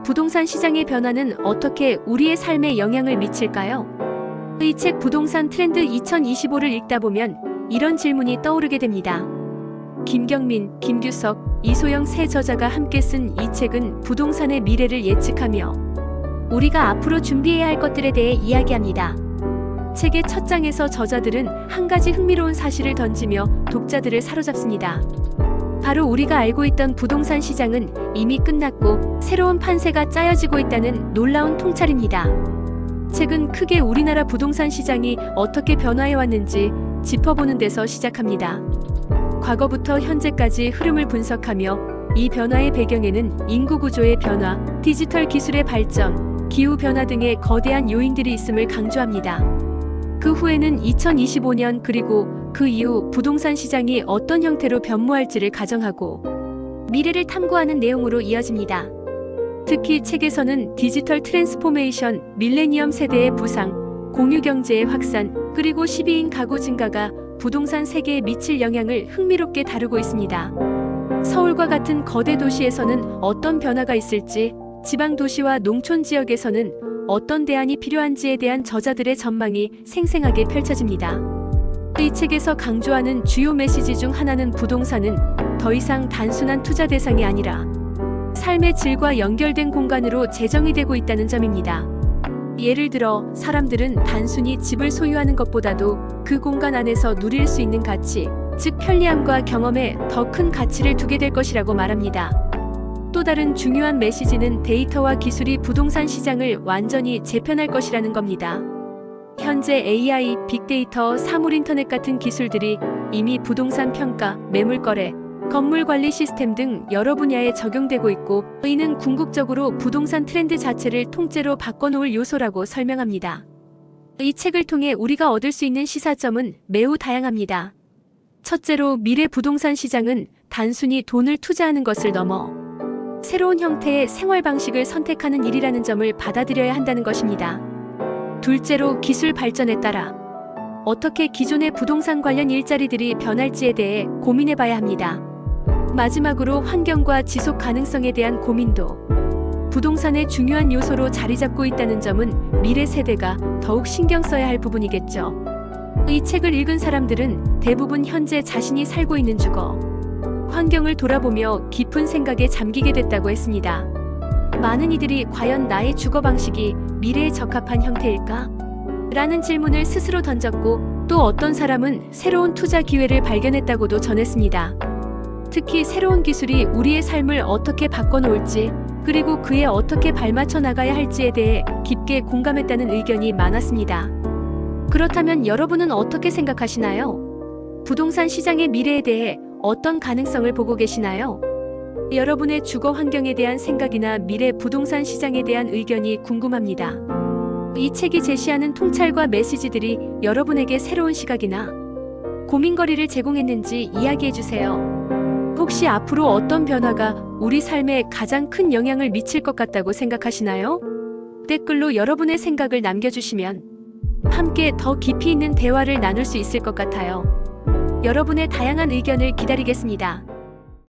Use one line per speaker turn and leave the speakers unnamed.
부동산 시장의 변화는 어떻게 우리의 삶에 영향을 미칠까요? 이 책 부동산 트렌드 2025를 읽다 보면 이런 질문이 떠오르게 됩니다. 김경민, 김규석, 이소영 세 저자가 함께 쓴 이 책은 부동산의 미래를 예측하며 우리가 앞으로 준비해야 할 것들에 대해 이야기합니다. 책의 첫 장에서 저자들은 한 가지 흥미로운 사실을 던지며 독자들을 사로잡습니다. 바로 우리가 알고 있던 부동산 시장은 이미 끝났고 새로운 판세가 짜여지고 있다는 놀라운 통찰입니다. 책은 크게 우리나라 부동산 시장이 어떻게 변화해 왔는지 짚어보는 데서 시작합니다. 과거부터 현재까지 흐름을 분석하며 이 변화의 배경에는 인구 구조의 변화, 디지털 기술의 발전, 기후 변화 등의 거대한 요인들이 있음을 강조합니다. 그 후에는 2025년 그리고 그 이후 부동산 시장이 어떤 형태로 변모할지를 가정하고 미래를 탐구하는 내용으로 이어집니다. 특히 책에서는 디지털 트랜스포메이션, 밀레니엄 세대의 부상, 공유경제의 확산, 그리고 12인 가구 증가가 부동산 세계에 미칠 영향을 흥미롭게 다루고 있습니다. 서울과 같은 거대 도시에서는 어떤 변화가 있을지, 지방 도시와 농촌 지역에서는 어떤 대안이 필요한지에 대한 저자들의 전망이 생생하게 펼쳐집니다. 이 책에서 강조하는 주요 메시지 중 하나는 부동산은 더 이상 단순한 투자 대상이 아니라 삶의 질과 연결된 공간으로 재정이 되고 있다는 점입니다. 예를 들어 사람들은 단순히 집을 소유하는 것보다도 그 공간 안에서 누릴 수 있는 가치, 즉 편리함과 경험에 더 큰 가치를 두게 될 것이라고 말합니다. 또 다른 중요한 메시지는 데이터와 기술이 부동산 시장을 완전히 재편할 것이라는 겁니다. 현재 AI, 빅데이터, 사물인터넷 같은 기술들이 이미 부동산 평가, 매물거래, 건물 관리 시스템 등 여러 분야에 적용되고 있고 이는 궁극적으로 부동산 트렌드 자체를 통째로 바꿔놓을 요소라고 설명합니다. 이 책을 통해 우리가 얻을 수 있는 시사점은 매우 다양합니다. 첫째로 미래 부동산 시장은 단순히 돈을 투자하는 것을 넘어 새로운 형태의 생활 방식을 선택하는 일이라는 점을 받아들여야 한다는 것입니다. 둘째로 기술 발전에 따라 어떻게 기존의 부동산 관련 일자리들이 변할지에 대해 고민해 봐야 합니다. 마지막으로 환경과 지속 가능성에 대한 고민도 부동산의 중요한 요소로 자리 잡고 있다는 점은 미래 세대가 더욱 신경 써야 할 부분이겠죠. 이 책을 읽은 사람들은 대부분 현재 자신이 살고 있는 주거, 환경을 돌아보며 깊은 생각에 잠기게 됐다고 했습니다. 많은 이들이 과연 나의 주거 방식이 미래에 적합한 형태일까? 라는 질문을 스스로 던졌고 또 어떤 사람은 새로운 투자 기회를 발견했다고도 전했습니다. 특히 새로운 기술이 우리의 삶을 어떻게 바꿔놓을지 그리고 그에 어떻게 발맞춰 나가야 할지에 대해 깊게 공감했다는 의견이 많았습니다. 그렇다면 여러분은 어떻게 생각하시나요? 부동산 시장의 미래에 대해 어떤 가능성을 보고 계시나요? 여러분의 주거 환경에 대한 생각이나 미래 부동산 시장에 대한 의견이 궁금합니다. 이 책이 제시하는 통찰과 메시지들이 여러분에게 새로운 시각이나 고민거리를 제공했는지 이야기해주세요. 혹시 앞으로 어떤 변화가 우리 삶에 가장 큰 영향을 미칠 것 같다고 생각하시나요? 댓글로 여러분의 생각을 남겨주시면 함께 더 깊이 있는 대화를 나눌 수 있을 것 같아요. 여러분의 다양한 의견을 기다리겠습니다.